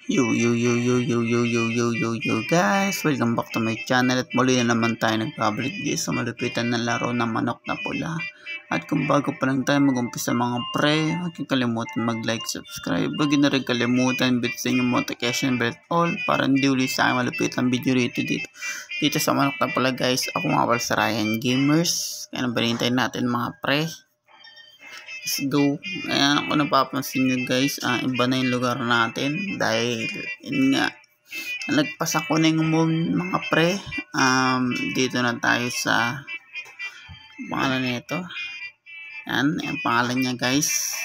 Yo guys, welcome back to my channel at muli na naman tayo nagbabalik dito sa malupitan na laro ng manok na pula. At kung bago pa lang tayo mag-umpisa mga pre, huwag kang kalimutan mag-like, subscribe, huwag na rin kalimutan bitin yung notification bell all para hindi ulit sa aking malupitan video dito sa manok na pula guys. Ako nga pala sa Ryan Gamers, kaya nabalintay natin mga pre. Let's go. Ayan, kung napapansin nyo guys, iba na yung lugar natin dahil yun nga, nagpas ako na yung moon mga pre. Dito na tayo sa pangalan nito. Yan, yung pangalan niya guys.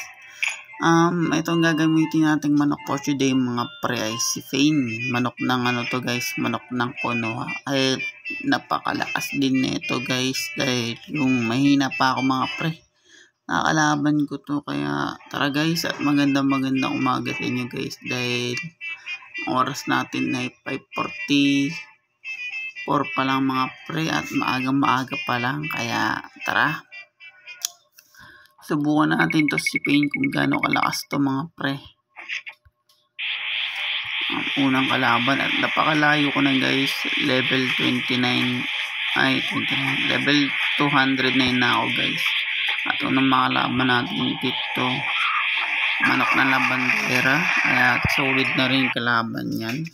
Itong gagamitin nating manok for today mga pre ay si Fane. Manok ng ano to guys, manok ng Konoha. Ay napakalakas din nito guys dahil yung mahina pa ako mga pre. Nakakalaban ko to, kaya tara guys, at magandang umaga sa inyo guys dahil oras natin ay 5:44 pa lang mga pre at maaga pa lang, kaya tara subukan natin to si Fane kung gaano kalakas to mga pre. Ang unang kalaban at napakalayo ko na guys, level 29 level 209 na ako guys. At unang makalaban natin dito, manok na labandera, kaya solid na rin kalaban yan.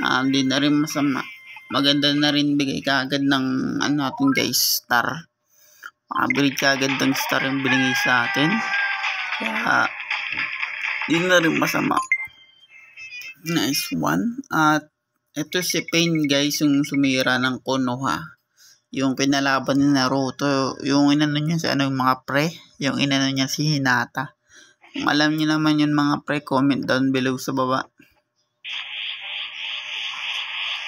Hindi na rin masama, maganda na rin bigay kaagad ng ano natin guys, star. Makabili kaagad ng star yung binigay sa atin, kaya hindi na rin masama. Nice one. At ito si Fane guys, yung sumira ng Konoha, yung pinalaban ni Naruto, yung inano niya sa ano mga pre, yung inano niya si Hinata. Kung alam niyo naman yun mga pre, comment down below sa baba.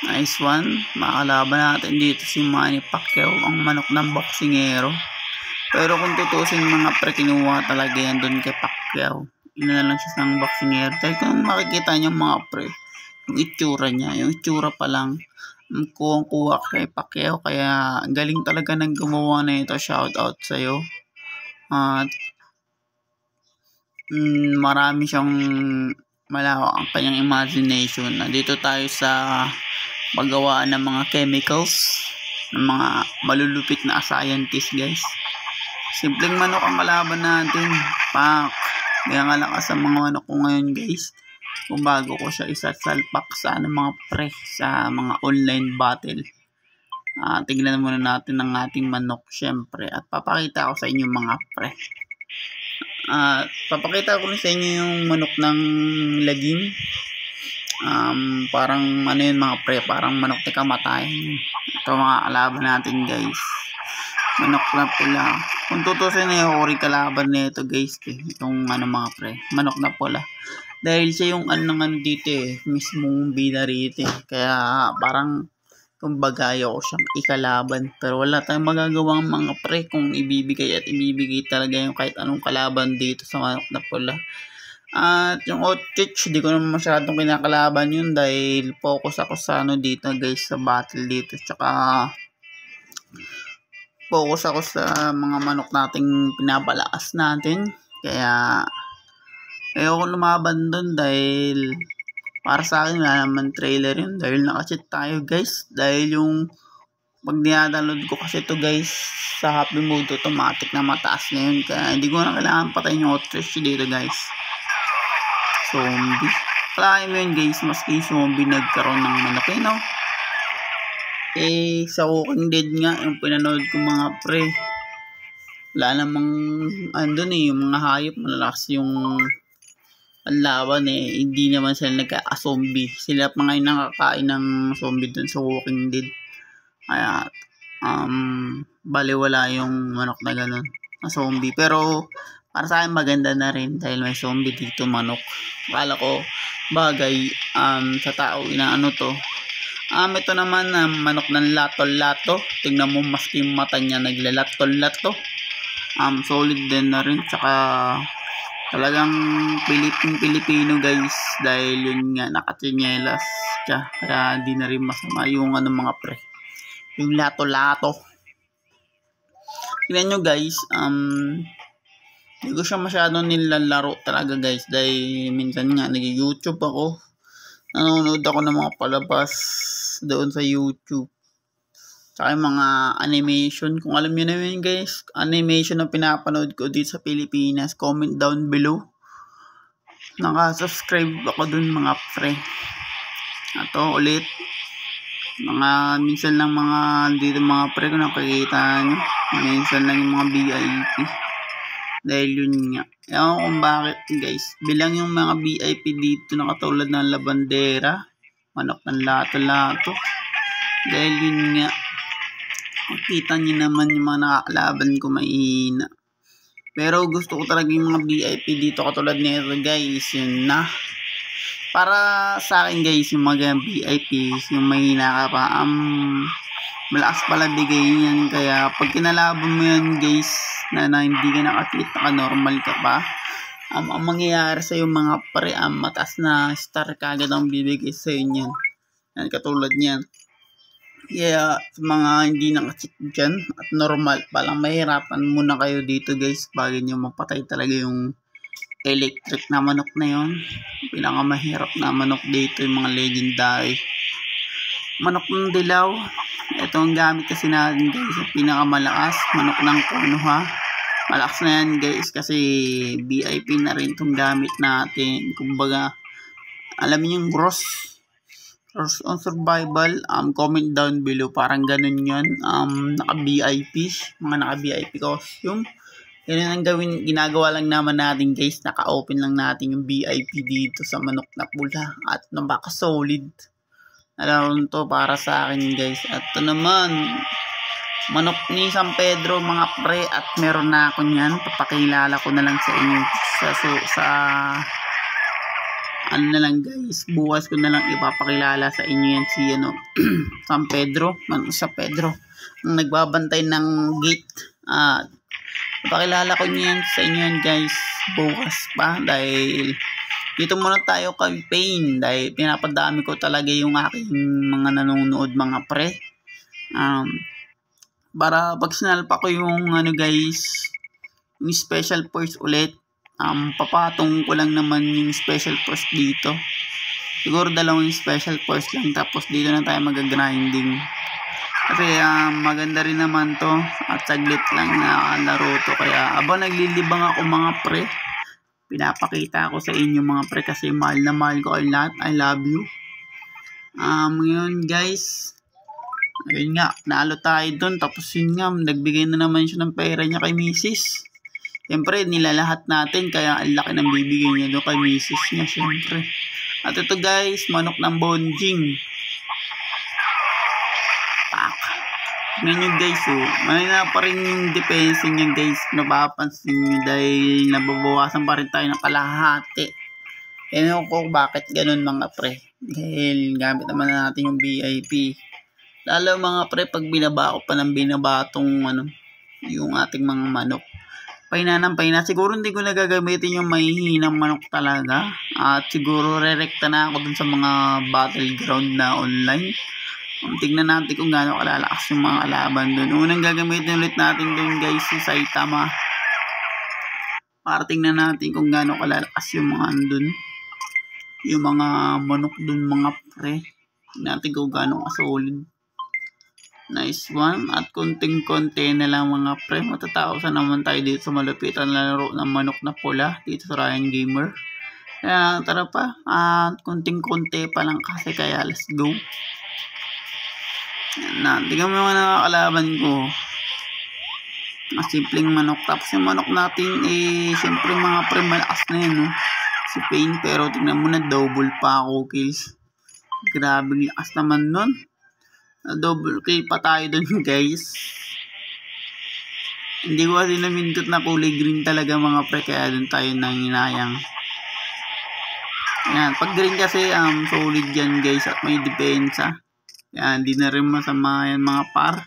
Nice one. Makalaban natin dito si Manny Pacquiao, ang manok ng boksingero. Pero kung tutusin mga pre, kinuha talaga yan dun kay Pacquiao. Inano lang siya ng boksingero. Dahil kung makikita niyo mga pre, yung itsura niya, yung itsura pa lang, kuha kay Pacquiao, kaya galing talaga ng gumawa na ito. Shout out sa iyo. At marami siyang malawak ang kanyang imagination. Nandito tayo sa paggawaan ng mga chemicals ng mga malulupit na scientist guys. Simpleng manok ang kalaban natin, pak. Kaya nga lakas ang mga manok ko ngayon guys. Kung bago ko siya isasalpak sa mga pre, sa mga online battle. Tignan muna natin ang ating manok syempre, at papakita ko sa inyo mga pre. Papakita ko rin sa inyo yung manok ng lagim. Parang ano yun mga pre, parang manok na kamatayan. Ito mga kalaban natin guys, manok na pula. Kung tutusin na yung uri kalaban nito guys, itong ano mga pre, manok na pula. Dahil siya yung ano naman dito mismong bida rito kaya parang kumbaga ayaw ko siyang ikalaban. Pero wala tayong magagawang mga pre kung ibibigay talaga yung kahit anong kalaban dito sa manok na pula. At yung Outreach, di ko naman masyadong kinakalaban yun dahil focus ako sa ano dito guys, sa battle dito. Tsaka focus ako sa mga manok nating pinapalakas natin. Kaya ayoko lumaban doon dahil para sa akin wala naman trailer yun, dahil nakacheat tayo guys. Dahil yung pag niya-download ko kasi ito guys sa happy mode, automatic na mataas na yun, kaya hindi ko na kailangan patayin yung Outreach dito guys. Zombie, kalahin mo yun guys, maski zombie nagkaroon ng manok no? Sa Walking Dead nga yung pinanood ko mga pre, wala namang andun yung mga hayop malalakas yung ang laban hindi naman sila nagka-zombie. Sila pa ngayon nakakain ng zombie dun sa Walking Dead. Kaya baliwala yung manok na ganun na zombie. Pero para sa akin maganda na rin dahil may zombie dito manok. Akala ko bagay sa tao inaano to. Ito naman manok ng lato-lato. Tingnan mo maski yung mata niya naglalato-lato. Solid din na rin. Tsaka talagang Pilipino guys, dahil yun nga nakatinyelas siya, kaya di na rin masama yung ano mga pre, yung lato-lato. Tingnan nyo guys, Hindi ko siya masyadong nilalaro talaga guys, dahil minsan nga nag-YouTube ako. Nanonood ako ng mga palabas doon sa YouTube. Tsaka yung mga animation. Kung alam nyo na yun guys, animation na pinapanood ko dito sa Pilipinas, comment down below. Naka-subscribe ako dun mga pre. Ato ulit. Minsan lang mga dito mga pre ko nakikita nyo. Minsan lang yung mga VIP. Dahil yun nga. Ewan kung bakit guys. Bilang yung mga VIP dito na katulad ng labandera. Manok ng lato-lato. Dahil yun nga. Makita nyo naman yung mga nakakalaban ko mahina. Pero gusto ko talaga yung mga VIP dito katulad nito guys. Yun na. Para sa akin guys, yung mga VIP, yung mahina ka pa, malakas pala bigay yan. Kaya pag kinalaban mo yan guys, na hindi ka nakakit, naka-normal ka pa, ang mangyayari sa yung mga pre, mataas na star kagad ang bibigay sa inyo. Yan, katulad niyan. Kaya sa mga hindi nakachit dyan, at normal pa lang, mahirapan muna kayo dito guys, bago nyo mapatay talaga yung electric na manok na yun. Pinakamahirap na manok dito yung mga legendary. Manok ng dilaw. Ito ang gamit kasi natin guys. Pinakamalakas. Manok ng kuno ha. Malakas na yan guys kasi VIP na rin itong gamit natin. Kumbaga, alam niyo yung Ross on Survival. Comment down below. Parang ganun yun. Naka-VIP. Mga naka-VIP costume. Yan ang ginagawa lang naman natin guys, naka-open lang natin yung VIP dito sa manok na pula at napaka-solid. Alam to para sa akin guys. At ito naman, manok ni San Pedro mga pre, at meron na ako niyan. Papakilala ko na lang sa inyo sa ano na lang guys, bukas ko na lang ipapakilala sa inyo yan si San Pedro, manok sa Pedro, ang nagbabantay ng gate. Pakilala ko niyan sa inyo yan guys bukas pa, dahil dito muna tayo campaign dahil pinapadami ko talaga yung aking mga nanonood mga pre, para pag sinalpa ko yung guys, yung special force ulit, papatong ko lang naman yung special force dito, siguro dalawang special force lang, tapos dito na tayo mag-grinding. Kasi maganda rin naman to at saglit lang na laro to. Kaya abang naglilibang ako mga pre, pinapakita ko sa inyo mga pre kasi mahal na mahal ko kayo lahat. I love you. Ngayon guys, ayun nga, naalo tayo dun. Tapos yun nga, nagbigay na naman siya ng pera niya kay Mrs. Siyempre, nilalahat natin kaya ang laki ng bibigay niya doon kay Mrs. niya siyempre. At ito guys, manok ng bonjing. Ngayon guys, mahina pa rin yung depensa niya guys, napapansin nyo dahil nababawasan pa rin tayo ng kalahati. Ewan ko bakit ganun mga pre, dahil gamit naman natin yung VIP. Lalo mga pre, pag binaba ko pa ng binabatong yung ating mga manok, pahina ng pahina. Siguro hindi ko nagagamitin yung mahihinang manok talaga, at siguro re-recta na ako dun sa mga battleground na online. Tignan natin kung gaano kalalakas yung mga kalaban doon. Unang gagamitin ulit natin doon guys si Saitama. Para tingnan natin kung gaano kalalakas yung mga andun. Yung mga manok doon mga pre. Tingnan natin kung gaano kasolid. Nice one. At konting-konti na lang mga pre. Matatapos na naman tayo dito sa malupitan laro ng manok na pula dito sa Ryan Gamer. Kaya tara pa. Konting-konti pa lang kasi kaya let's go. Yan, tingnan mo yung nakakalaban ko. Simpleng manok. Tapos yung manok natin siyempre mga pre malakas na yun si Pain, pero tingnan mo na double pa ako kills. Grabe lakas naman nun. Double kill pa tayo dun guys. Hindi ko kasi namindot na kulay green talaga mga pre, kaya dun tayo nanginayang. Yan, pag green kasi solid yan guys at may depensa. Yan, di na rin masama yan mga par.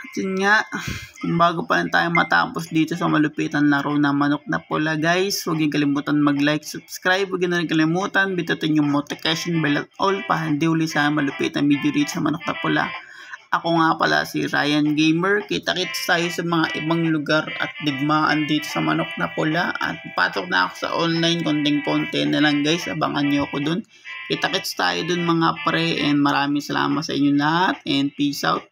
At yun nga, kung bago pa rin tayo matapos dito sa malupitan laro na manok na pula guys, huwag yung kalimutan mag-like, subscribe, huwag yung rin kalimutan, bitutin yung notification bell at all para hindi uli sa malupitan video dito sa manok na pula. Ako nga pala si Ryan Gamer. Kita-kits tayo sa mga ibang lugar at digmaan dito sa Manok na Pula. At patok na ako sa online, konting-konti na lang guys. Abangan nyo ako dun. Kita-kits tayo dun mga pre, and maraming salamat sa inyo lahat, and peace out.